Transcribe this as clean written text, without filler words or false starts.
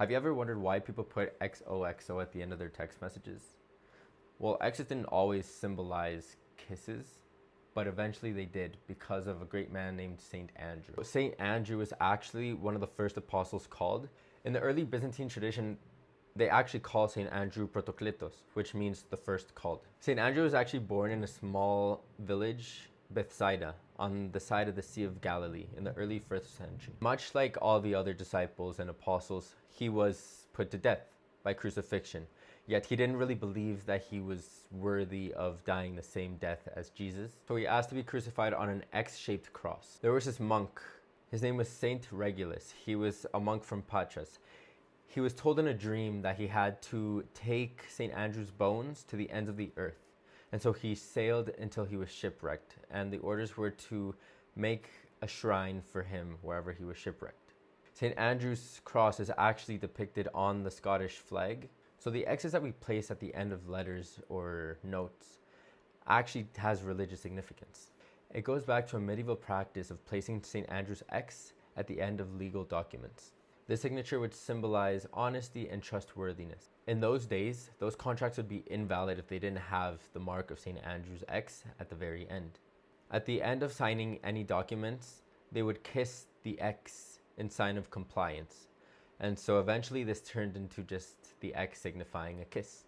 Have you ever wondered why people put XOXO at the end of their text messages? Well, X's didn't always symbolize kisses, but eventually they did because of a great man named Saint Andrew. Saint Andrew was actually one of the first apostles called. In the early Byzantine tradition, they actually call Saint Andrew Protokletos, which means the first called. Saint Andrew was actually born in a small village, Bethsaida, on the side of the Sea of Galilee in the early 1st century. Much like all the other disciples and apostles, he was put to death by crucifixion. Yet he didn't really believe that he was worthy of dying the same death as Jesus. So he asked to be crucified on an X-shaped cross. There was this monk. His name was Saint Regulus. He was a monk from Patras. He was told in a dream that he had to take St. Andrew's bones to the ends of the earth. And so he sailed until he was shipwrecked. And the orders were to make a shrine for him wherever he was shipwrecked. St. Andrew's cross is actually depicted on the Scottish flag. So the X's that we place at the end of letters or notes actually has religious significance. It goes back to a medieval practice of placing St. Andrew's X at the end of legal documents. This signature would symbolize honesty and trustworthiness. In those days, those contracts would be invalid if they didn't have the mark of St. Andrew's X at the very end. At the end of signing any documents, they would kiss the X in sign of compliance. And so eventually this turned into just the X signifying a kiss.